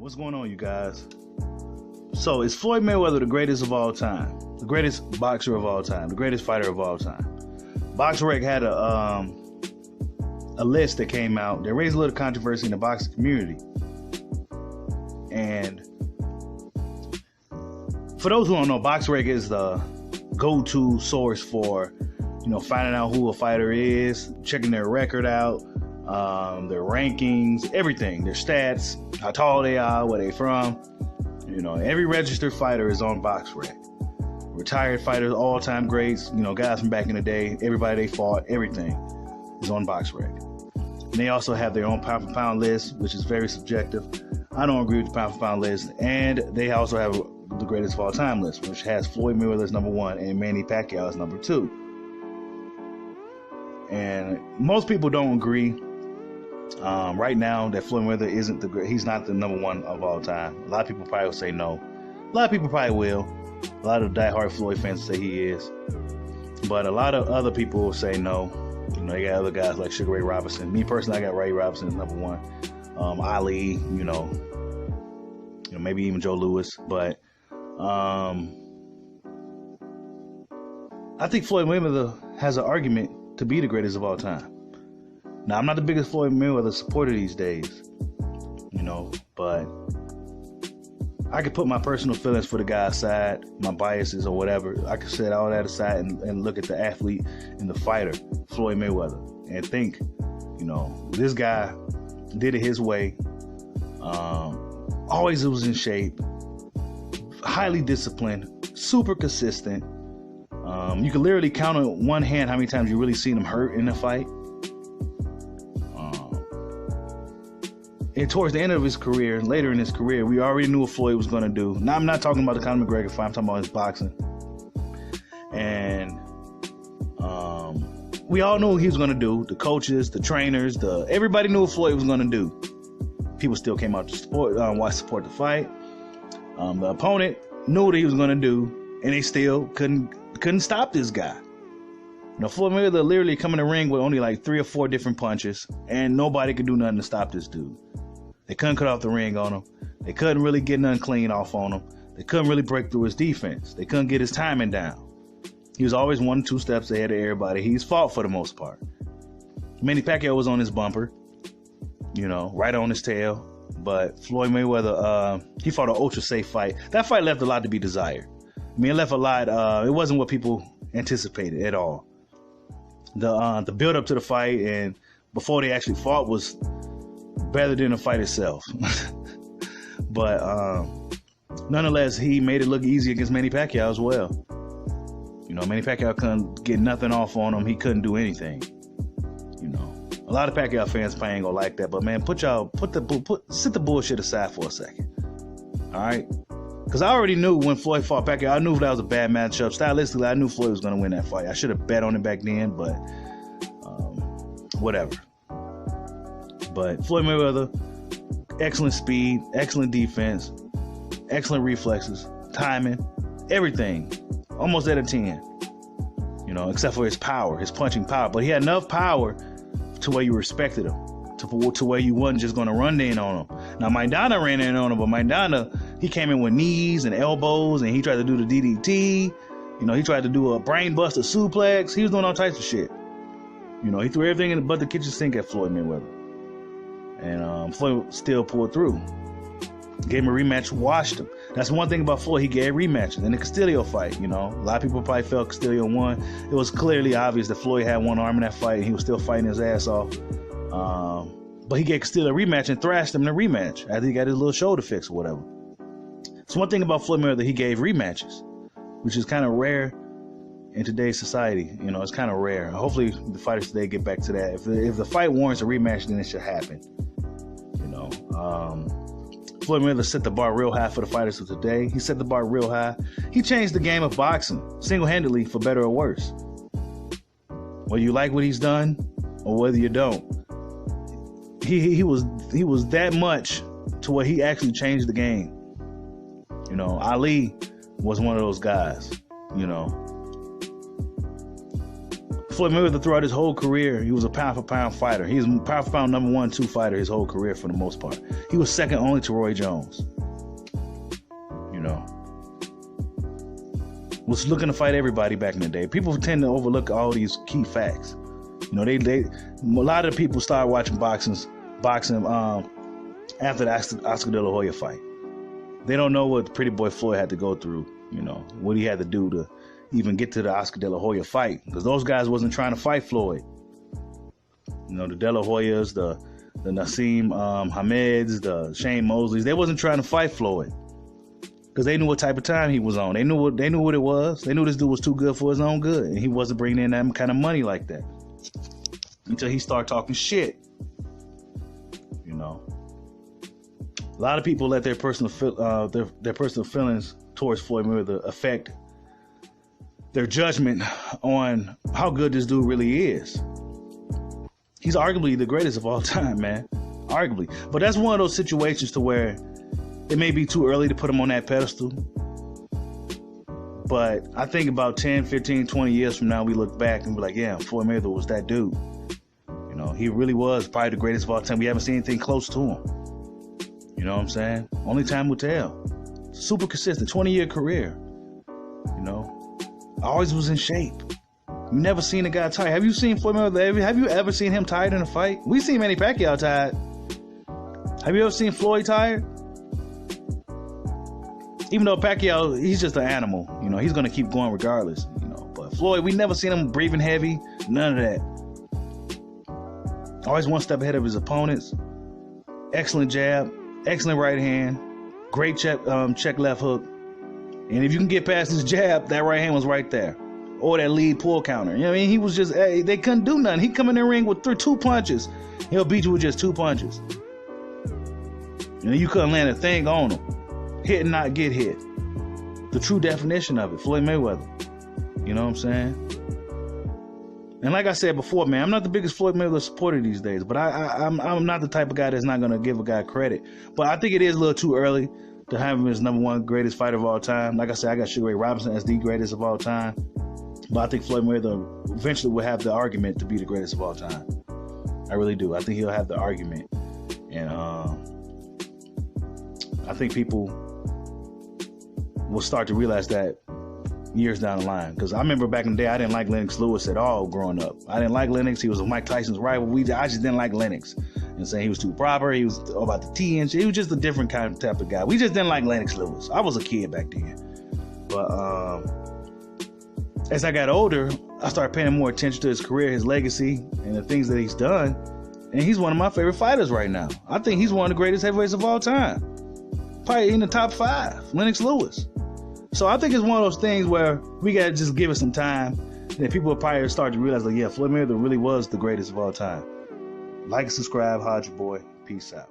What's going on, you guys? So, is Floyd Mayweather the greatest of all time? The greatest boxer of all time? The greatest fighter of all time? BoxRec had a list that came out that raised a little controversy in the boxing community. And for those who don't know, BoxRec is the go-to source for, finding out who a fighter is, checking their record out, their rankings, everything, their stats, how tall they are, where they from. Every registered fighter is on BoxRec. Retired fighters, all-time greats, guys from back in the day, everybody they fought, everything is on BoxRec. And they also have their own pound-for-pound list, which is very subjective. I don't agree with the pound-for-pound list. And they also have the greatest of all-time list, which has Floyd Mayweather as number 1 and Manny Pacquiao as number 2. And most people don't agree right now that Floyd Mayweather he's not the number 1 of all time. A lot of people probably will say no. A lot of people probably will. A lot of diehard Floyd fans say he is. But a lot of other people will say no. They got other guys like Sugar Ray Robinson. Me personally, I got Ray Robinson as number 1. Ali, maybe even Joe Louis. But I think Floyd Mayweather has an argument to be the greatest of all time. Now, I'm not the biggest Floyd Mayweather supporter these days, but I could put my personal feelings for the guy aside, my biases or whatever. I could set all that aside and look at the athlete and the fighter, Floyd Mayweather, and think, this guy did it his way. Always was in shape, highly disciplined, super consistent. You can literally count on one hand how many times you really seen him hurt in a fight. And towards the end of his career, later in his career, we already knew what Floyd was going to do. Now, I'm not talking about the Conor McGregor fight. I'm talking about his boxing. And we all knew what he was going to do. The coaches, the trainers, everybody knew what Floyd was going to do. People still came out to support the fight. The opponent knew what he was going to do, and they still couldn't stop this guy. Floyd Mayweather literally come in the ring with only like 3 or 4 different punches, and nobody could do nothing to stop this dude. They couldn't cut off the ring on him. They couldn't really get nothing clean off on him. They couldn't really break through his defense. They couldn't get his timing down. He was always 1 or 2 steps ahead of everybody. He's fought for the most part. Manny Pacquiao was on his bumper, right on his tail. But Floyd Mayweather, he fought an ultra safe fight. That fight left a lot to be desired. It left a lot. It wasn't what people anticipated at all. The build up to the fight and before they actually fought was better than the fight itself. But nonetheless, he made it look easy against Manny Pacquiao as well. Manny Pacquiao couldn't get nothing off on him. He couldn't do anything. A lot of Pacquiao fans probably ain't gonna like that, but man, sit the bullshit aside for a second. All right. Because I already knew when Floyd fought Pacquiao, I knew that was a bad matchup. Stylistically, I knew Floyd was going to win that fight. I should have bet on it back then, but whatever. But Floyd Mayweather, excellent speed, excellent defense, excellent reflexes, timing, everything. Almost at a 10. Except for his power, his punching power. But he had enough power to where you respected him, to where you wasn't just going to run in on him. Now, Maidana ran in on him, but Maidana, he came in with knees and elbows, and he tried to do the DDT. He tried to do a brain buster suplex. He was doing all types of shit. He threw everything in but the kitchen sink at Floyd Mayweather. And Floyd still pulled through. Gave him a rematch, washed him. That's one thing about Floyd. He gave rematches. In the Castillo fight, a lot of people probably felt Castillo won. It was clearly obvious that Floyd had one arm in that fight, and he was still fighting his ass off. But he gave Castillo a rematch and thrashed him in a rematch after he got his little shoulder fixed or whatever. So one thing about Floyd Mayweather, he gave rematches, which is kind of rare in today's society. It's kind of rare. Hopefully the fighters today get back to that. If the fight warrants a rematch, then it should happen. Floyd Mayweather set the bar real high for the fighters of today. He set the bar real high. He changed the game of boxing single-handedly, for better or worse. Whether you like what he's done or whether you don't, he was that much to where he actually changed the game. Ali was one of those guys. Floyd Mayweather, throughout his whole career, he was a pound-for-pound fighter. He was pound-for-pound number 1, 2 fighter his whole career for the most part. He was second only to Roy Jones. You know, was looking to fight everybody back in the day. People tend to overlook all these key facts. You know, a lot of people started watching boxing after the Oscar De La Hoya fight. They don't know what Pretty Boy Floyd had to go through. You know, what he had to do to even get to the Oscar De La Hoya fight, because those guys wasn't trying to fight Floyd. You know, the De La Hoyas, the Nassim Hameds, the Shane Mosleys, they wasn't trying to fight Floyd because they knew what type of time he was on. They knew what it was. They knew this dude was too good for his own good, and he wasn't bringing in that kind of money like that until he started talking shit. You know, a lot of people let their personal feelings towards Floyd Mayweather affect their judgment on how good this dude really is. He's arguably the greatest of all time, man. Arguably. But that's one of those situations to where it may be too early to put him on that pedestal. But I think about 10, 15, 20 years from now, we look back and be like, yeah, Floyd Mayweather was that dude. You know, he really was probably the greatest of all time. We haven't seen anything close to him. You know what I'm saying? Only time will tell. Super consistent, 20-year career. You know, always was in shape. You never seen a guy tired. Have you seen Floyd Mayweather? Have you ever seen him tired in a fight? We seen Manny Pacquiao tired. Have you ever seen Floyd tired? Even though Pacquiao, he's just an animal. You know, he's going to keep going regardless. You know, but Floyd, we never seen him breathing heavy. None of that. Always one step ahead of his opponents. Excellent jab. Excellent right hand. Great check left hook. And if you can get past his jab, that right hand was right there. Or that lead pull counter. You know what I mean? He was just, they couldn't do nothing. He come in the ring with two punches. He'll beat you with just 2 punches. You know, you couldn't land a thing on him. Hit and not get hit. The true definition of it, Floyd Mayweather. You know what I'm saying? And like I said before, man, I'm not the biggest Floyd Mayweather supporter these days, but I'm not the type of guy that's not going to give a guy credit. But I think it is a little too early to have him as #1 greatest fighter of all time. Like I said, I got Sugar Ray Robinson as the greatest of all time. But I think Floyd Mayweather eventually will have the argument to be the greatest of all time. I really do. I think he'll have the argument. And I think people will start to realize that years down the line. Because I remember back in the day, I didn't like Lennox Lewis at all growing up. I didn't like Lennox. He was Mike Tyson's rival. I just didn't like Lennox. And saying he was too proper. He was about the tea and shit. He was just a different kind of type of guy. We just didn't like Lennox Lewis. I was a kid back then. But as I got older, I started paying more attention to his career, his legacy, and the things that he's done. And he's one of my favorite fighters right now. I think he's one of the greatest heavyweights of all time. Probably in the top 5, Lennox Lewis. So I think it's one of those things where we got to just give it some time. And people will probably start to realize, like, yeah, Floyd Mayweather really was the greatest of all time. Like and subscribe. Hodge your boy. Peace out.